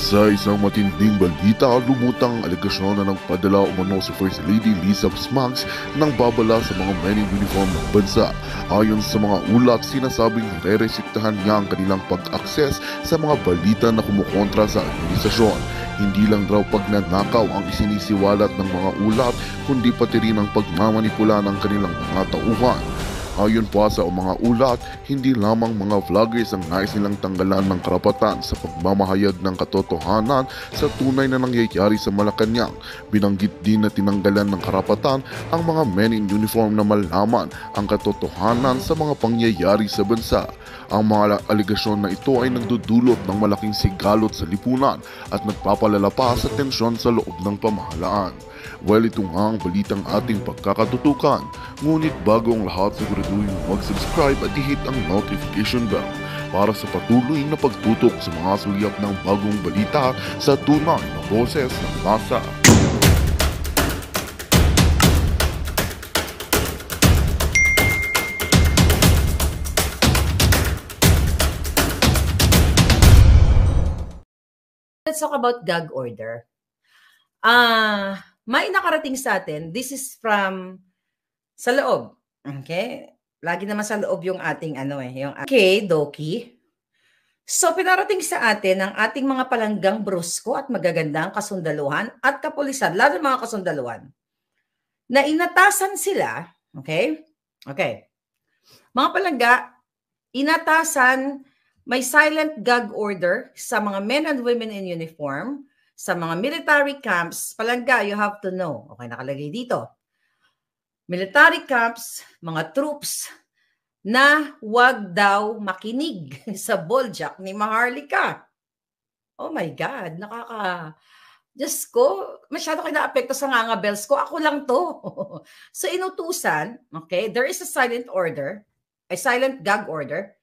Sa isang matinding balita, lumutang alegasyon na nagpadala umano si First Lady Lisa Smangs ng babala sa mga men in uniform ng bansa. Ayon sa mga ulat, sinasabing re-restriktahan niya ang kanilang pag-akses sa mga balita na kumukontra sa administrasyon. Hindi lang raw pagnanakaw ang isinisiwalat ng mga ulat, kundi pati rin ang pagmamanipula ng kanilang mga tauhan. Ayon pa sa mga ulat, hindi lamang mga vloggers ang nais nilang tanggalan ng karapatan sa pagmamahayag ng katotohanan sa tunay na nangyayari sa Malacanang. Binanggit din na tinanggalan ng karapatan ang mga men in uniform na malaman ang katotohanan sa mga pangyayari sa bansa. Ang mga aligasyon na ito ay nagdudulot ng malaking sigalot sa lipunan at nagpapalala pa sa tensyon sa loob ng pamahalaan. Well, ito nga ang balitang ating pagkakatutukan. Ngunit bago ang lahat, siguraduhin mag-subscribe at i-hit ang notification bell para sa patuloy na pagtutok sa mga sulyap ng bagong balita sa tunay na boses ng masa. Let's talk about gag order. May nakarating sa atin. This is from sa loob. Okay? Lagi naman sa loob yung ating yung Doki. So pinarating sa atin ang ating mga palanggang brusko at magagandang kasundaluhan at kapulisan, lalo mga kasundaluhan, na inatasan sila, okay? Okay. Mga palangga, inatasan, may silent gag order sa mga men and women in uniform, sa mga military camps. Palangga, you have to know. Okay, nakalagay dito. Military camps, mga troops na wag daw makinig sa boljak ni Maharlika. Oh my God, Diyos ko, masyado kayo na-apekto sa nga bells ko. Ako lang to. So inutusan, okay, there is a silent order, a silent gag order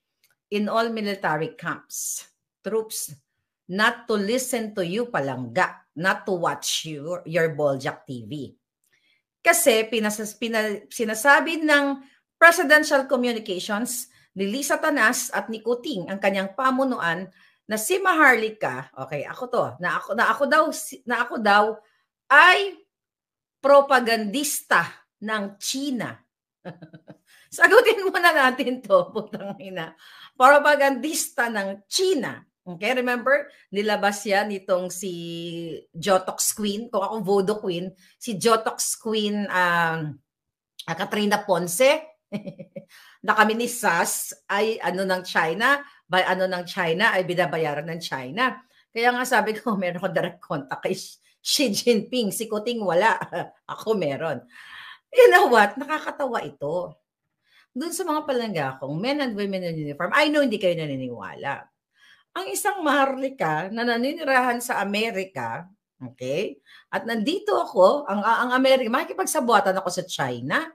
in all military camps. Troops not to listen to you, palangga, not to watch your Boljak TV. Kasi sinasabi ng Presidential Communications ni Lisa Tanas at ni Kuting ang kanyang pamunuan na si Maharlika, okay, na ako daw ay propagandista ng China. Sagutin muna natin to, putang ina. Propagandista ng China. Okay, remember, nilabas yan itong si Jotox Queen, kung ako Voodoo Queen, si Jotox Queen Katrina Ponce, na kami ni SAS ay ng China, ay binabayaran ng China. Kaya nga sabi ko, meron ko direct contact kay Xi Jinping, si Kuting wala, ako meron. You know what, nakakatawa ito. Doon sa mga palangga kong men and women in uniform, I know hindi kayo naniniwala. Ang isang Maharlika na naninirahan sa Amerika, okay? At nandito ako, ang Amerika, makikipagsabuatan ako sa China.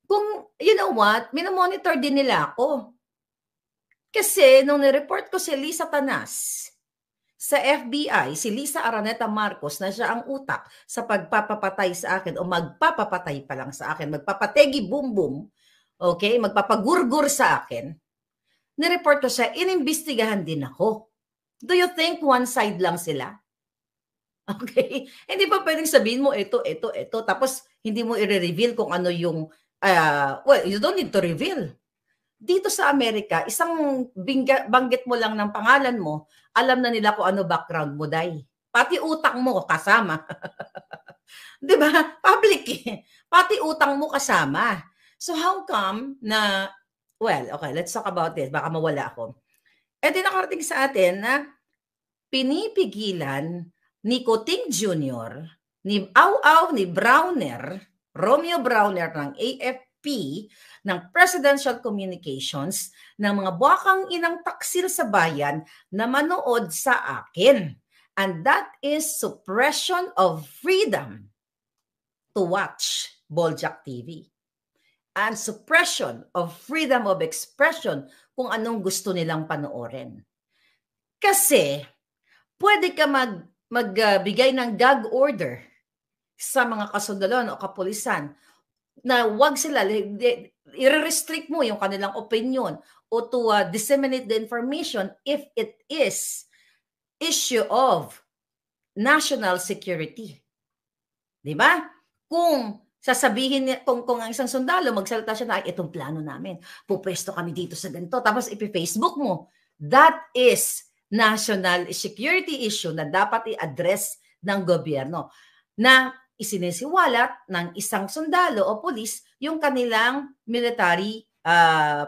Kung, you know what, minomonitor din nila ako. Kasi nung nireport ko si Lisa Tanas sa FBI, si Lisa Araneta Marcos, na siya ang utak sa pagpapapatay sa akin o magpapapatay pa lang sa akin, magpapategi boom-boom, okay, magpapagurgur sa akin, nireport ko siya, inimbestigahan din ako. Do you think one side lang sila? Okay? Hindi pa pwedeng sabihin mo, ito, tapos hindi mo i-reveal kung ano yung, well, you don't need to reveal. Dito sa Amerika, isang banggit mo lang ng pangalan mo, alam na nila kung ano background mo, day. Pati utang mo kasama. Di ba? Public eh. Pati utang mo kasama. So how come na, well, okay, let's talk about this. Baka mawala ako. Di nakarating sa atin na pinipigilan ni Kuting Jr., ni Au-Au, ni Browner, Romeo Browner ng AFP, ng Presidential Communications, ng mga buwakang inang taksil sa bayan na manood sa akin. And that is suppression of freedom to watch Boljak TV. And suppression of freedom of expression kung anong gusto nilang panoorin. Kasi pwede ka magbigay ng gag order sa mga kasundaluhan o kapulisan na wag sila, i-restrict mo yung kanilang opinion o to disseminate the information if it is issue of national security. Di ba? Kung sasabihin niya, kung ang isang sundalo, magsalita siya na, itong plano namin, pupwesto kami dito sa ganito, tapos ipi-Facebook mo, that is national security issue na dapat i-address ng gobyerno, na isinisiwalat ng isang sundalo o pulis yung kanilang military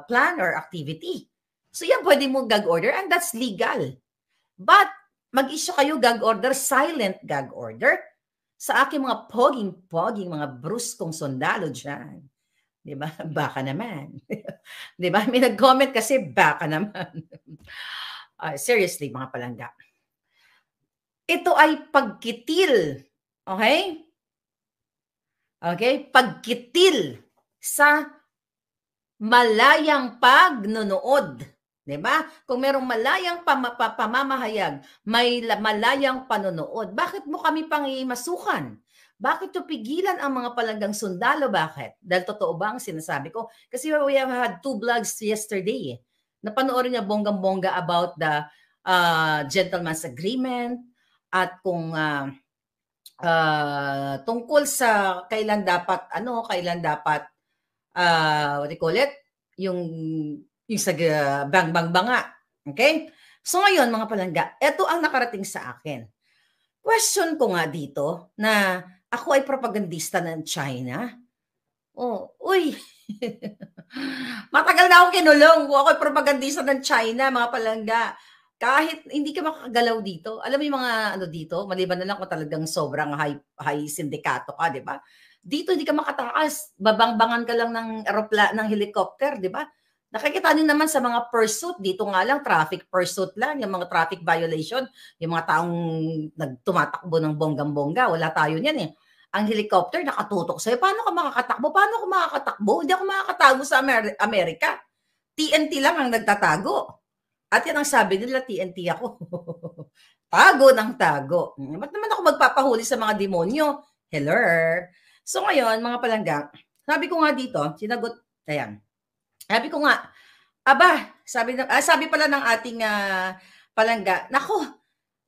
plan or activity. So yan pwede mo gag order and that's legal. But mag-issue kayo gag order, silent gag order, sa aking mga poging mga bruskong sundalo dyan. Di ba? Baka naman. Di ba? May nag-comment kasi, baka naman. Seriously, mga palangga. Ito ay pagkitil. Okay? Okay? Pagkitil sa malayang pagnunood. Diba? Kung merong malayang pamamahayag, may malayang panonood, bakit mo kami pangimasukan? Bakit to pigilan ang mga palanggang sundalo? Bakit? Dahil totoo ba ang sinasabi ko? Kasi we have had 2 vlogs yesterday. Napanoorin niya bonggang-bongga about the gentleman's agreement at kung tungkol sa kailan dapat what do you call it? Yung sa bang-bang-banga. Okay? So ngayon, mga palangga, ito ang nakarating sa akin. Question ko nga dito na ako ay propagandista ng China. Uy. Matagal na akong kinulong kung ako ay propagandista ng China, mga palangga. Kahit hindi ka makakagalaw dito. Alam mo yung mga dito, maliban na lang kung talagang sobrang high sindikato ka, di ba? Dito hindi ka makatakas. Babang-bangan ka lang ng helicopter, di ba? Nakikita niyo naman sa mga pursuit, dito nga lang, traffic pursuit lang, yung mga traffic violation, yung mga taong tumatakbo ng bonggang-bongga, wala tayo niyan eh. Ang helicopter nakatutok sa'yo, paano ka makakatakbo? Paano ako makakatakbo? Hindi ako makakatago sa Amerika. TNT lang ang nagtatago. At yan ang sabi nila, TNT ako. Tago ng tago. Ba't naman ako magpapahuli sa mga demonyo? Hello? So ngayon, mga palangga, sabi ko nga dito, sinagot, ayan. Sabi ko nga, sabi pala ng ating palangga, nako,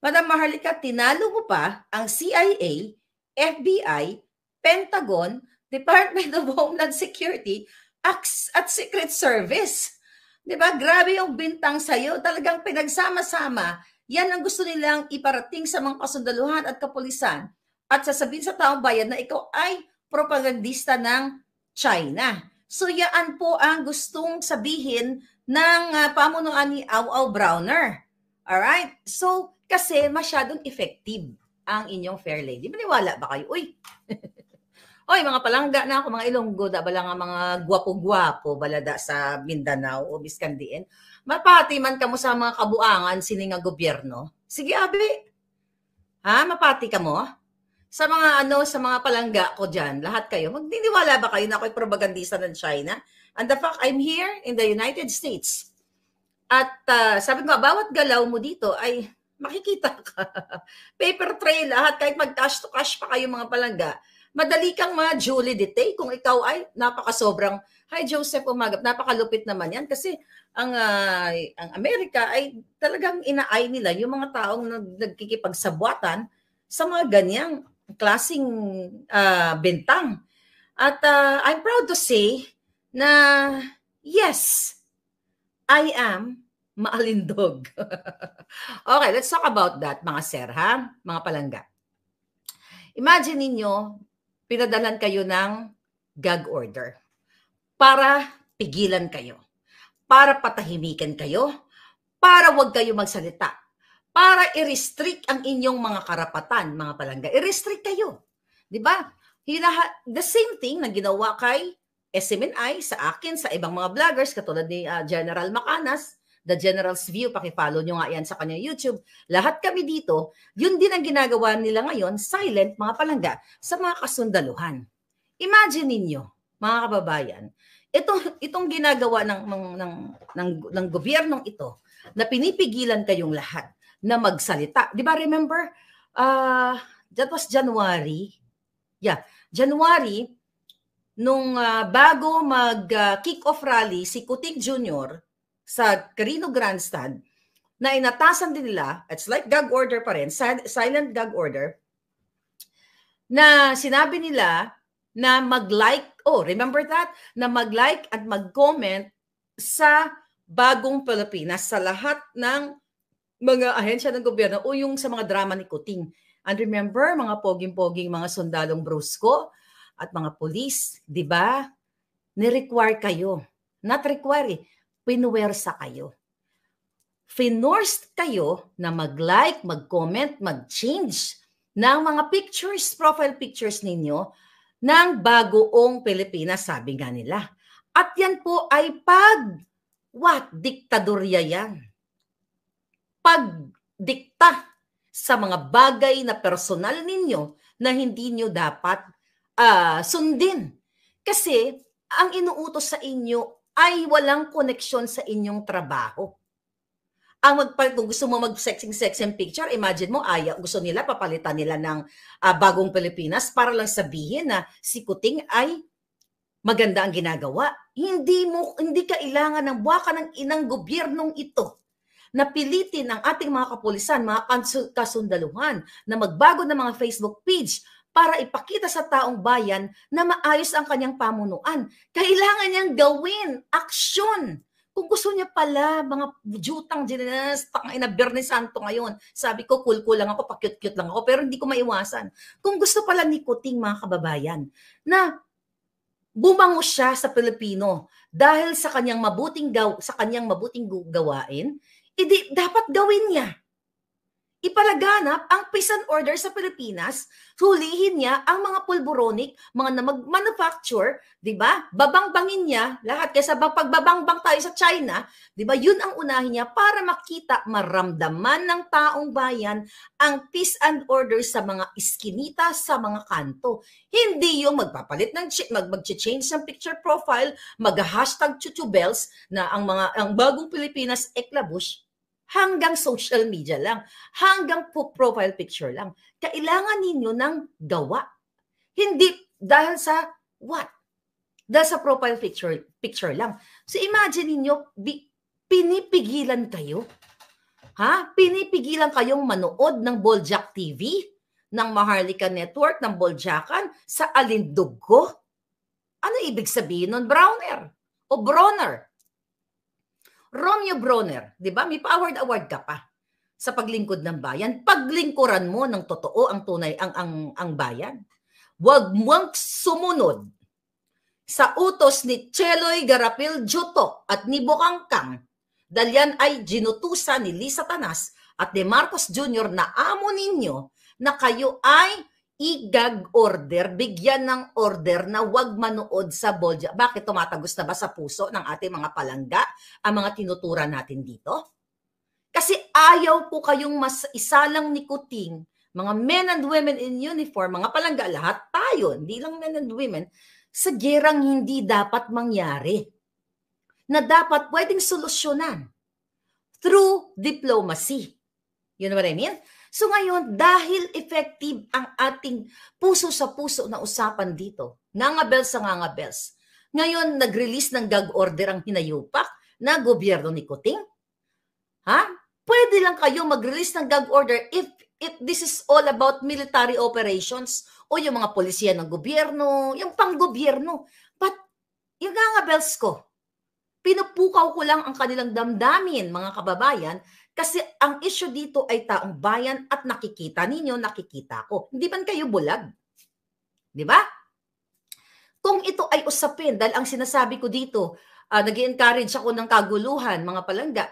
Madam Maharlika, tinalo mo pa ang CIA, FBI, Pentagon, Department of Homeland Security, at Secret Service. Diba? Grabe yung bintang sa'yo. Talagang pinagsama-sama. Yan ang gusto nilang iparating sa mga kasundaluhan at kapulisan. At sasabihin sa taong bayan na ikaw ay propagandista ng China. So yan po ang gustong sabihin ng pamunuan ni Au Browner. Alright? So, kasi masyadong effective ang inyong Fair Lady. Maniwala ba kayo? Uy! Oy, mga palangga na ako, mga Ilonggo, bala nga mga gwapo-gwapo, balada sa Mindanao o Biscandiin. Mapati man ka mo sa mga kabuangan, sining nga gobyerno. Sige, abi. Mapati ka mo? Sa mga sa mga palangga ko dyan, lahat kayo, magdiniwala ba kayo na ako'y propagandista ng China? And the fact, I'm here in the United States. At sabi ko, bawat galaw mo dito ay makikita ka. Paper trail, lahat, kahit mag-cash to cash pa kayo mga palangga, madali kang ma-Julie Detay kung ikaw ay napakasobrang, hi Joseph Umagap, napakalupit naman yan kasi ang Amerika ay talagang inaay nila yung mga taong nagkikipagsabwatan sa mga ganyang klaseng bintang. At I'm proud to say na yes, I am maalindog. Okay, let's talk about that mga sir, mga palangga. Imagine ninyo, pinadalan kayo ng gag order para pigilan kayo, para patahimikan kayo, para wag kayo magsalita, para i-restrict ang inyong mga karapatan, mga palangga. I-restrict kayo. Di ba? The same thing na ginawa kay SMNI, sa akin, sa ibang mga vloggers, katulad ni General Macanas, The General's View, pakifollow nyo nga yan sa kanyang YouTube. Lahat kami dito, yun din ang ginagawa nila ngayon, silent, mga palangga, sa mga kasundaluhan. Imagine ninyo, mga kababayan, itong ginagawa ng gobyernong ito, na pinipigilan kayong lahat na magsalita. Di ba, remember, that was January. Yeah, January, nung bago mag-kick-off rally, si Kutik Jr., sa Carino Grandstand, na inatasan din nila, it's like gag order pa rin, silent gag order, na sinabi nila na mag-like, remember that? Na mag-like at mag-comment sa Bagong Pilipinas sa lahat ng mga ahensya ng gobyerno o yung sa mga drama ni Kuting. And remember, mga poging-poging mga sundalong brusko at mga polis, di ba? Ni-require kayo. Not require, pinuwersa kayo. Finorced kayo na mag-like, mag-comment, mag-change ng mga pictures, profile pictures ninyo ng Bagoong Pilipinas, sabi nga nila. At yan po ay diktadorya yan. Pagdikta sa mga bagay na personal ninyo na hindi nyo dapat sundin. Kasi ang inuutos sa inyo ay walang koneksyon sa inyong trabaho. Kung gusto mo mag-sexing picture, imagine mo, gusto nila, papalitan nila ng Bagong Pilipinas para lang sabihin na si Kuting ay maganda ang ginagawa. Hindi kailangan ng buwaka ng inang gobyernong ito na pilitin ang ating mga kapulisan, mga kasundaluhan na magbago ng mga Facebook page para ipakita sa taong bayan na maayos ang kanyang pamunuan. Kailangan niyang gawin, aksyon. Kung gusto niya pala, mga jutang dinas, tangina Bernie Santo ngayon, sabi ko, cool lang ako, pa-cute lang ako, pero hindi ko maiwasan. Kung gusto pala ni Kuting, mga kababayan, na bumango siya sa Pilipino dahil sa kanyang mabuting gawain, dapat gawin niya. Ipalaganap ang peace and order sa Pilipinas, hulihin niya ang mga pulburonik, mga manufacture, di ba? Babangbangin niya lahat. Kaysa pagbabangbang tayo sa China, di ba? Yun ang unahin niya para makita, maramdaman ng taong bayan ang peace and order sa mga iskinita, sa mga kanto. Hindi yung magpapalit mag-change ng picture profile, mag-hashtag chuchubels na ang Bagong Pilipinas eklabush, hanggang social media lang, hanggang profile picture lang. Kailangan ninyo ng gawa. Hindi dahil sa what? Dahil sa profile picture lang. So imagine ninyo, pinipigilan kayo. Pinipigilan kayong manood ng Boljak TV, ng Maharlika Network, ng Boljakan, sa Alinduggo. Ano ibig sabihin nun? Browner o Bronner? Romeo Bronner, di ba? May award ka pa sa paglingkod ng bayan. Paglingkuran mo ng totoo ang tunay ang bayan. Huwag mong sumunod sa utos ni Cheloy Garapil Juto at ni Bokangkang. Dahil yan ay ginutusan ni Lisa Tanas at ni Marcos Jr. na amo ninyo na kayo ay i-gag order, bigyan ng order na wag manood sa Boljak. Bakit tumatagos na ba sa puso ng ating mga palangga ang mga tinutura natin dito? Kasi ayaw po kayong isalang ni Kuting, mga men and women in uniform, mga palangga, lahat tayo, hindi lang men and women, sa gerang hindi dapat mangyari. Na dapat pwedeng solusyonan through diplomacy. You know what I mean? So ngayon, dahil effective ang ating puso sa puso na usapan dito, ngangabels sa ngangabels, ngayon nag-release ng gag order ang hinayupak na gobyerno ni Kuting. Pwede lang kayo mag-release ng gag order if this is all about military operations o yung mga polisiya ng gobyerno, yung pang-gobyerno. But yung ngangabels ko, pinupukaw ko lang ang kanilang damdamin, mga kababayan, kasi ang issue dito ay taong bayan at nakikita ninyo, nakikita ko. Hindi ba kayo bulag? Di ba? Kung ito ay usapin, dahil ang sinasabi ko dito, nag-encourage ako ng kaguluhan, mga palangga,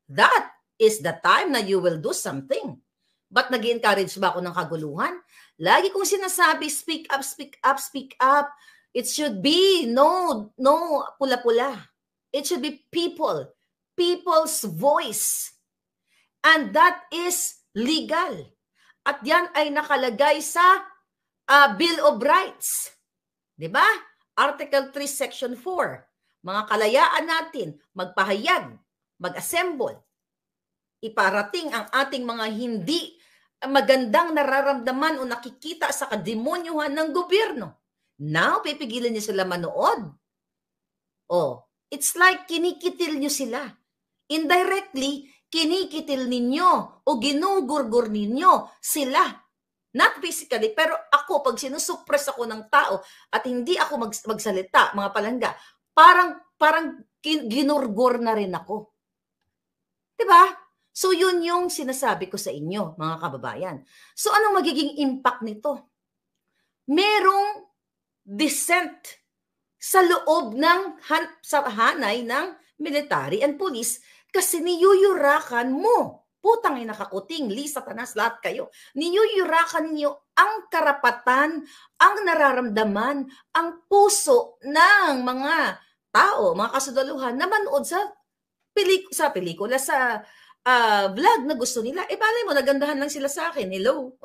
that is the time na you will do something. But nag-encourage ba ako ng kaguluhan? Lagi kong sinasabi, speak up, speak up, speak up. It should be no pula-pula. It should be people's voice. And that is legal. At yan ay nakalagay sa Bill of Rights. Diba? Article 3, Section 4. Mga kalayaan natin, magpahayag, mag-assemble, iparating ang ating mga hindi magandang nararamdaman o nakikita sa kademonyuhan ng gobyerno. Now, pipigilan niyo sila manood. It's like kinikitil niyo sila. Indirectly, kinikitil ninyo o ginugurgur ninyo sila. Not physically, pero ako, pag sinusuppress ako ng tao at hindi ako magsalita, mga palangga, parang ginurgur na rin ako. Diba? So, yun yung sinasabi ko sa inyo, mga kababayan. So, anong magiging impact nito? Merong dissent sa loob sa hanay ng military and police kasi niyuyurakan mo. Putang ina Kakuting, Lisa Tanas, lahat kayo. Niyuyurakan niyo ang karapatan, ang nararamdaman, ang puso ng mga tao, mga kasundaluhan na manood sa pelikula, sa vlog na gusto nila. Balay mo, nagandahan lang sila sa akin. Hello?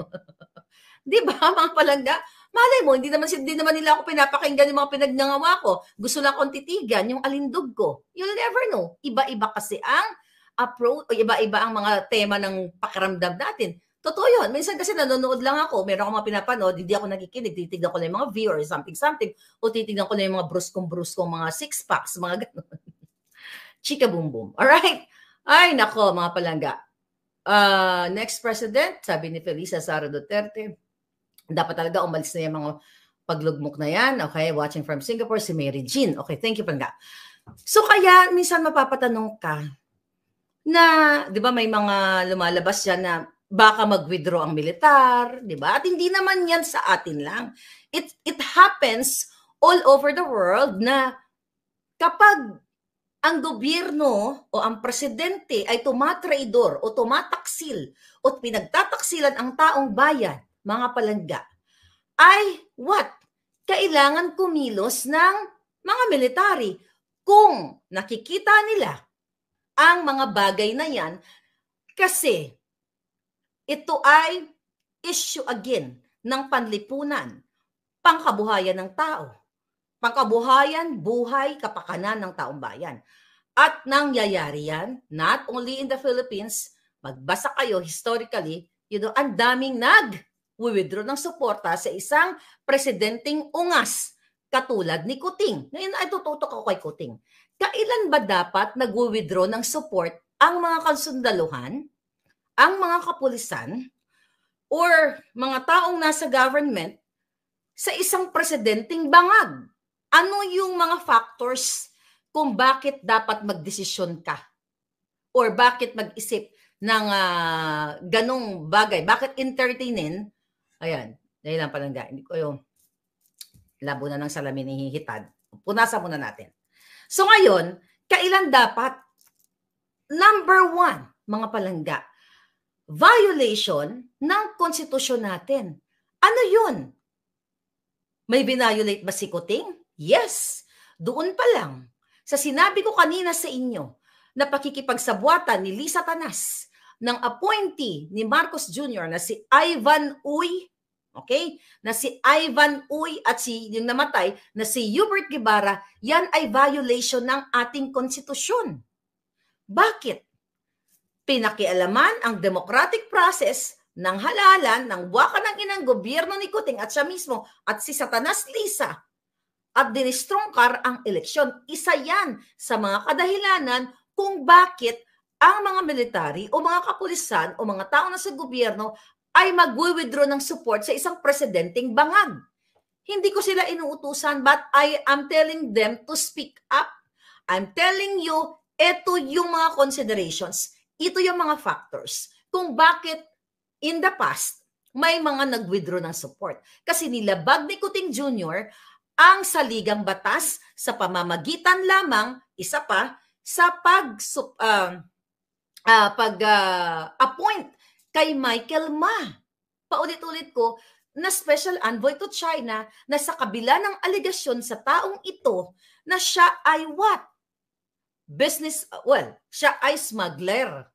Di ba, mga palangga? Malay mo, hindi naman nila ako pinapakinggan yung mga pinagnangawa ko. Gusto lang akong titigan yung alindog ko. You'll never know. Iba-iba kasi ang approach, o iba-iba ang mga tema ng pakiramdam natin. Totoo yun. Minsan kasi nanonood lang ako, meron akong mga pinapanood, hindi ako nakikinig, titignan ko na yung mga view or something, o titignan ko na yung mga bruskong mga six-packs, mga gano'n. Chika boom boom. Alright? Ay, nako, mga palangga. Next president, sabi ni Felisa Sara Duterte, dapat talaga umalis na yung mga paglugmok na yan. Okay, watching from Singapore, si Mary Jean. Okay, thank you, palangga. So, kaya, minsan mapapatanong ka na, di ba, may mga lumalabas yan na baka mag-withdraw ang militar, di ba? At hindi naman yan sa atin lang. It happens all over the world na kapag ang gobyerno o ang presidente ay tumatraidor o tumataksil o pinagtataksilan ang taong bayan, mga palangga, ay what? Kailangan kumilos ng mga military kung nakikita nila ang mga bagay na yan kasi ito ay issue again ng panlipunan, pangkabuhayan ng tao. Pangkabuhayan, buhay, kapakanan ng taong bayan. At nangyayari yan, not only in the Philippines, magbasa kayo historically, ang daming nag-withdraw ng suporta sa isang presidenteng ungas, katulad ni Kuting. Ngayon ay tututok ako kay Kuting. Kailan ba dapat nag-withdraw ng support ang mga kasundaluhan, ang mga kapulisan, or mga taong nasa government sa isang presidenteng bangag? Ano yung mga factors kung bakit dapat magdesisyon ka? Or bakit mag-isip ng ganong bagay? Bakit entertainin? Ayan, dahil lang palangga. Hindi ko yung labo na ng salamin hihitad. Punasan muna natin. So ngayon, kailan dapat? Number 1, mga palangga, violation ng konstitusyon natin. Ano yun? May binayolate ba si Kuting? Yes, doon pa lang. Sa sinabi ko kanina sa inyo na pakikipagsabuatan ni Lisa Tanas ng appointee ni Marcos Jr. na si Ivan Uy, okay? Na si Ivan Uy at yung namatay na si Hubert Guevara, yan ay violation ng ating konstitusyon. Bakit? Pinakialaman ang democratic process ng halalan ng buwakan ng inang gobyerno ni Kuting at siya mismo at si Satanas Lisa at dinistrongkar ang eleksyon. Isa yan sa mga kadahilanan kung bakit ang mga military o mga kapulisan o mga tao na sa gobyerno ay mag-withdraw ng support sa isang presidenteng bangag. Hindi ko sila inuutusan, but I am telling them to speak up. I'm telling you, ito yung mga considerations, ito yung mga factors kung bakit in the past may mga nag-withdraw ng support. Kasi nilabag ni Kuting Jr. ang saligang batas sa pamamagitan lamang, isa pa, sa pag-appoint kay Michael Ma. Paulit-ulit ko, na special envoy to China na sa kabila ng aligasyon sa taong ito na siya ay what? Siya ay smuggler.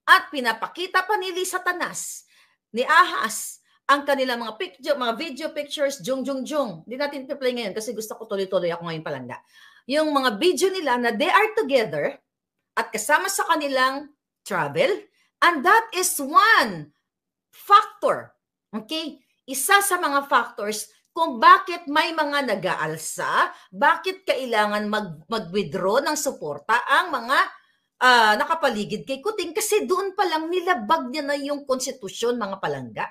At pinapakita pa ni Lisa Tanas, ni Ahas, ang kanilang mga video pictures, jung. Hindi natin i-play ngayon kasi gusto ko tuloy-tuloy ako ngayon palangga. Yung mga video nila na they are together at kasama sa kanilang travel, and that is one factor. Okay? Isa sa mga factors kung bakit may mga nag-aalsa, bakit kailangan mag-withdraw ng suporta ang mga nakapaligid kay Kuting kasi doon pa lang nilabag niya na yung konstitusyon, mga palangga.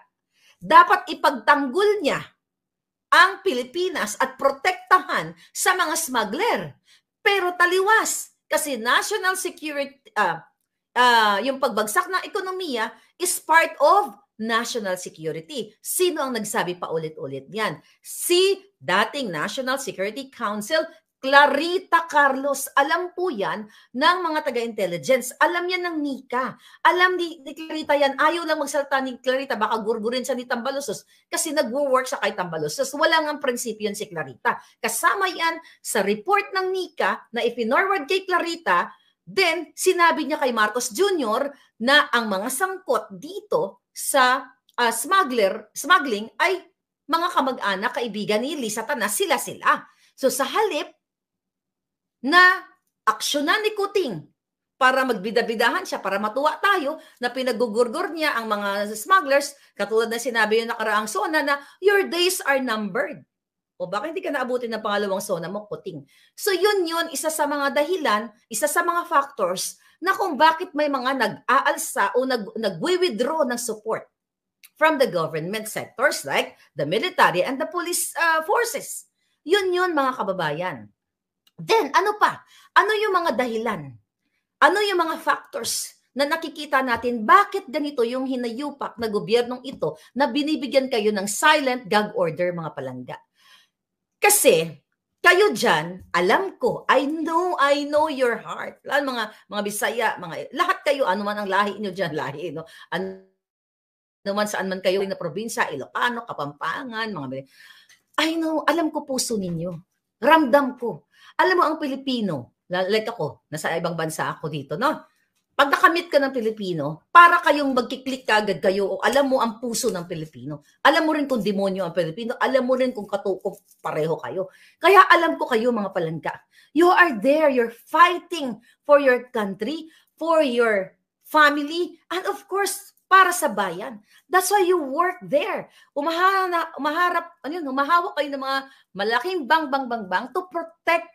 Dapat ipagtanggol niya ang Pilipinas at protektahan sa mga smuggler. Pero taliwas kasi national security, yung pagbagsak ng ekonomiya is part of national security. Sino ang nagsabi pa ulit-ulit yan? Si dating National Security Council Clarita Carlos. Alam po yan ng mga taga-intelligence. Alam yan ng Nika. Alam ni Clarita yan. Ayaw lang magsalita ni Clarita. Baka gurgurin siya ni Tambaluslos kasi nag-work siya kay Tambaluslos. Wala nga prinsipyo si Clarita. Kasama yan sa report ng Nika na ipinorward kay Clarita. Then, sinabi niya kay Marcos Jr. na ang mga sangkot dito sa smuggling ay mga kamag-anak, kaibigan ni Lisa Tanas, sila-sila. So sa halip na aksyonan ni Kuting para magbida-bidahan siya, para matuwa tayo na pinagugurgur niya ang mga smugglers, katulad na sinabi yung nakaraang SONA na your days are numbered. O baka hindi ka naabutin ng pangalawang SONA mo, Kuting. So yun, isa sa mga dahilan, isa sa mga factors na kung bakit may mga nag-aalsa o nag-withdraw ng support from the government sectors like the military and the police forces. Yun mga kababayan. Then, ano pa? Ano yung mga dahilan? Ano yung mga factors na nakikita natin bakit ganito yung hinayupak na gobyernong ito na binibigyan kayo ng silent gag order, mga palangga? Kasi, kayo dyan, alam ko, I know your heart. Mga Bisaya, lahat kayo, ano man ang lahi nyo dyan, no? Ano man saan man kayo na probinsya, Ilocano, Kapampangan, I know, alam ko puso ninyo. Ramdam ko. Alam mo ang Pilipino, like ako, nasa ibang bansa ako dito, no? Pag nakamit ka ng Pilipino, para kayong magkiklik agad kayo o alam mo ang puso ng Pilipino. Alam mo rin kung demonyo ang Pilipino. Alam mo rin kung katuko pareho kayo. Kaya alam ko kayo, mga palangga. You are there. You're fighting for your country, for your family, and of course, para sa bayan. That's why you work there. Umahawak kayo ng mga malaking bang to protect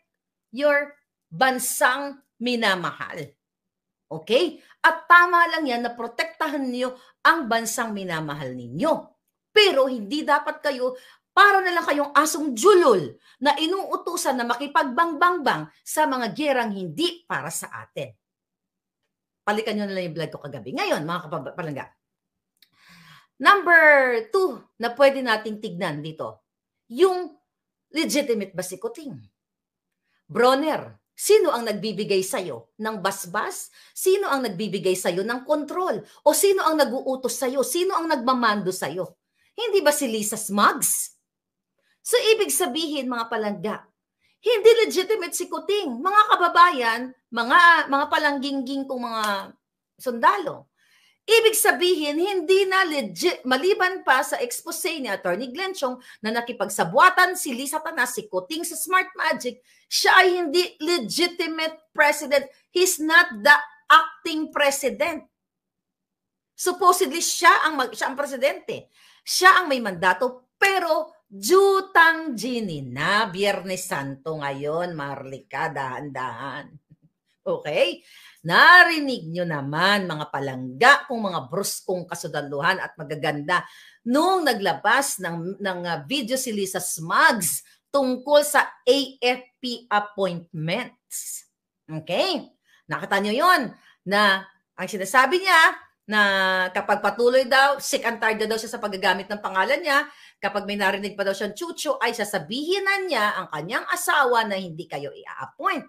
your bansang minamahal. Okay? At tama lang yan na protektahan niyo ang bansang minamahal ninyo. Pero hindi dapat kayo, para na lang kayong asong julol na inuutusan na makipagbangbang sa mga gerang hindi para sa atin. Palikan nyo na lang yung vlog ko kagabi. Ngayon, mga kapalangga. Number 2 na pwede nating tignan dito, yung legitimate ba si Kuting? Bronner, sino ang nagbibigay sa'yo ng basbas? Sino ang nagbibigay sa'yo ng kontrol? O sino ang nag-uutos sa'yo? Sino ang nagmamando sa'yo? Hindi ba si Lisa Smugs? So, ibig sabihin, mga palangga, hindi legitimate si Kuting. Mga kababayan, mga palangging kong mga sundalo. Ibig sabihin, hindi na legit, maliban pa sa expose ni Attorney Glenn Chong na nakipagsabuatan si Lisa Tanas, si Kuting sa Smart Magic, siya ay hindi legitimate president. He's not the acting president. Supposedly, siya ang presidente. Siya ang may mandato, pero Jutang Gini na, Biyernes Santo ngayon, Marlica, dahan-dahan. Okay? Narinig nyo naman, mga palangga, kung mga bruskong kasudaluhan at magaganda nung naglabas ng video si Lisa Smugs tungkol sa AFP appointments. Okay? Nakita nyo yun na ang sinasabi niya na kapag patuloy daw, sick and tired daw siya sa paggagamit ng pangalan niya, kapag may narinig pa daw siyang chucho, ay sasabihin na niya ang kanyang asawa na hindi kayo i-appoint.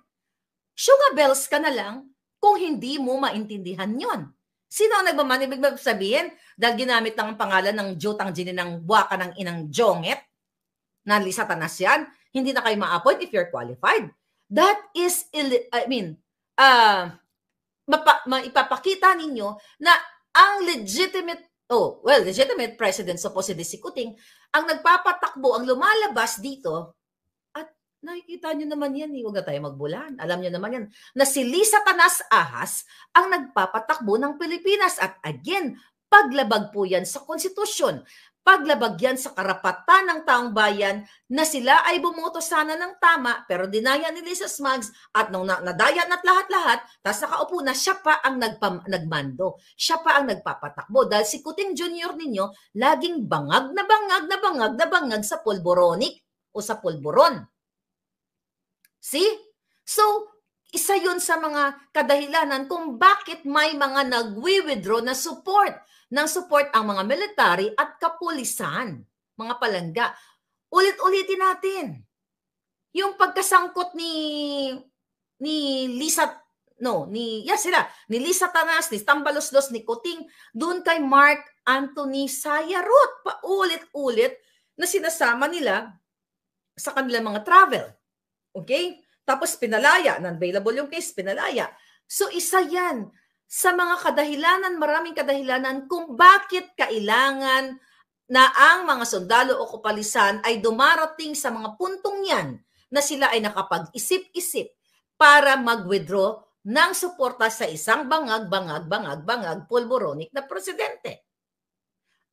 Sugar bells ka na lang kung hindi mo maintindihan yon. Sino ang nagmamanibig sabihin dahil ginamit ng pangalan ng Jutang Gini ng buwaka ng inang Jonget na Lisa Tanas yan, hindi na kayo ma-appoint if you're qualified. That is, maipapakita ninyo na ang legitimate president, supposedly si Kuting, ang nagpapatakbo, ang lumalabas dito. Nakikita nyo naman yan, huwag na tayo magbulan. Alam nyo naman yan, na si Lisa Tanas Ahas ang nagpapatakbo ng Pilipinas. At again, paglabag po yan sa konstitusyon. paglabag yan sa karapatan ng taong bayan na sila ay bumoto sana ng tama, pero dinaya ni Lisa Smugs at nung nadaya na't lahat-lahat, tapos nakaupo na, siya pa ang nagmando. Siya pa ang nagpapatakbo. Dahil si Kuting Jr. ninyo, laging bangag na bangag na bangag na bangag sa pulboronic o sa pulboron. See? So, isa yun sa mga kadahilanan kung bakit may mga nagwi-withdraw na support ang mga military at kapulisan, mga palangga. Ulit-ulitin natin. Yung pagkasangkot ni Lisa Tanas, ni Tambaloslos, ni Kuting, doon kay Mark Anthony Sayarot, paulit-ulit na sinasama nila sa kanilang mga travel. Okay? Tapos pinalaya, non-available yung case, pinalaya. So isa yan sa mga kadahilanan, maraming kadahilanan kung bakit kailangan na ang mga sundalo o kapulisan ay dumarating sa mga puntong yan na sila ay nakapag-isip-isip para mag-withdraw ng suporta sa isang bangag pulboronic na presidente.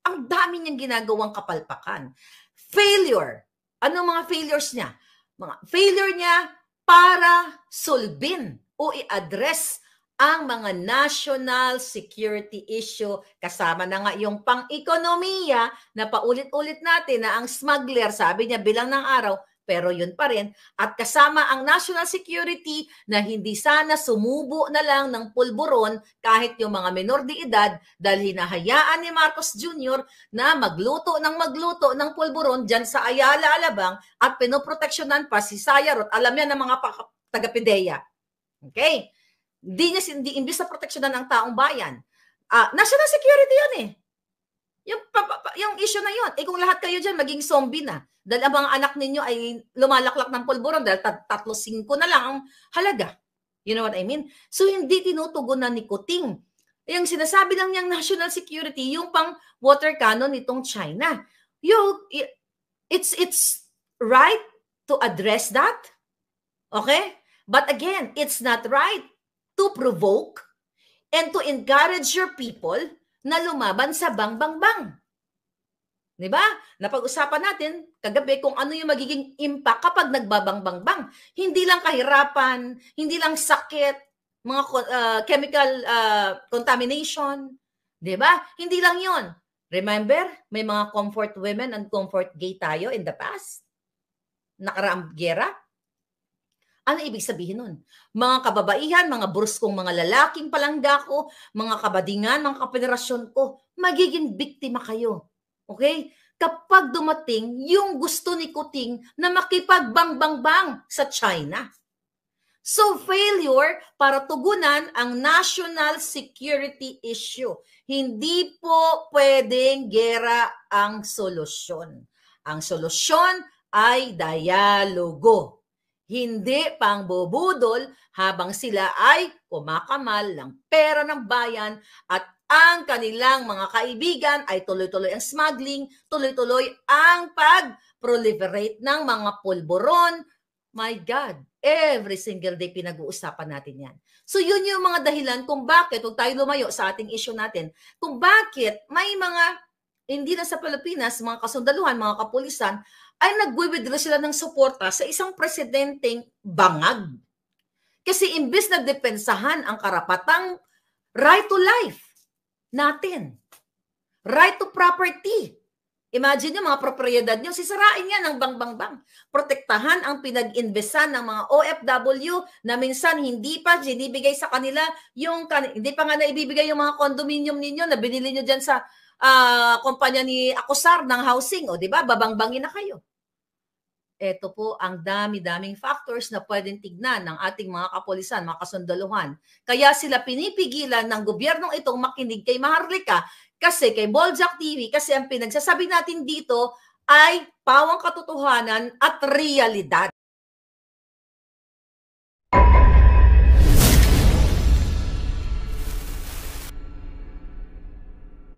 Ang dami niyang ginagawang kapalpakan. Failure. Ano mga failures niya? Mga failure niya para sulbin o i-address ang mga national security issue, kasama na nga yung pang-ekonomiya na paulit-ulit natin na ang smuggler, sabi niya bilang ng araw, pero yun pa rin, at kasama ang national security na hindi sana sumubo na lang ng pulburon kahit yung mga menor de edad dahil hinahayaan ni Marcos Jr. na magluto ng pulburon dyan sa Ayala, Alabang at pinoproteksyonan pa si Sayarot, alam yan ng mga taga-PIDEA. Okay? Hindi imbis na proteksyonan ng taong bayan. National security yun eh. Yung issue na yun. Kung lahat kayo dyan maging zombie na, dahil ang mga anak ninyo ay lumalaklak ng pulburon dahil 3-5 na lang ang halaga. You know what I mean? So hindi tinutugunan ni Kuting. Yung sinasabi lang niyang national security, yung pang water cannon nitong China. It's right to address that. Okay? But again, it's not right to provoke and to encourage your people na lumaban sa bang-bang-bang. Diba? Napag-usapan natin kagabi kung ano yung magiging impact kapag nagbabang-bang-bang. Hindi lang kahirapan, hindi lang sakit, mga chemical contamination. Diba? Hindi lang yon. Remember, may mga comfort women and comfort gay tayo in the past? Nakaraang gera? Ano ibig sabihin nun? Mga kababaihan, mga bruskong mga lalaking palangga ko, mga kabadingan, mga kapenerasyon ko, magiging biktima kayo. Okay? Kapag dumating yung gusto ni Kuting na makipagbang-bang-bang sa China. So failure para tugunan ang national security issue. Hindi po pwedeng gera ang solusyon. Ang solusyon ay dialogo. Hindi pang bubudol habang sila ay kumakamal ng pera ng bayan at ang kanilang mga kaibigan ay tuloy-tuloy ang smuggling, tuloy-tuloy ang pag-proliferate ng mga pulburon. My God, every single day pinag-uusapan natin yan. So yun yung mga dahilan kung bakit, huwag tayo lumayo sa ating issue natin, kung bakit may mga, hindi na sa Pilipinas, mga kasundaluhan, mga kapulisan, ay nag-withdraw sila ng suporta sa isang presidenteng bangag. Kasi imbis na depensahan ang karapatang right to life natin, right to property. Imagine yung mga propriedad nyo, sisirain yan ng bang-bang-bang. Protektahan ang pinag-investan ng mga OFW na minsan hindi pa binibigay sa kanila, hindi pa nga naibibigay yung mga condominium ninyo na binili nyo dyan sa kumpanya ni Acosar ng housing, o di ba? Babang-bangin na kayo. Ito po ang dami-daming factors na pwedeng tignan ng ating mga kapulisan, mga kasundaluhan. Kaya sila pinipigilan ng gobyernong itong makinig kay Maharlika kasi kay Boljak TV kasi ang pinagsasabi natin dito ay pawang katotohanan at realidad.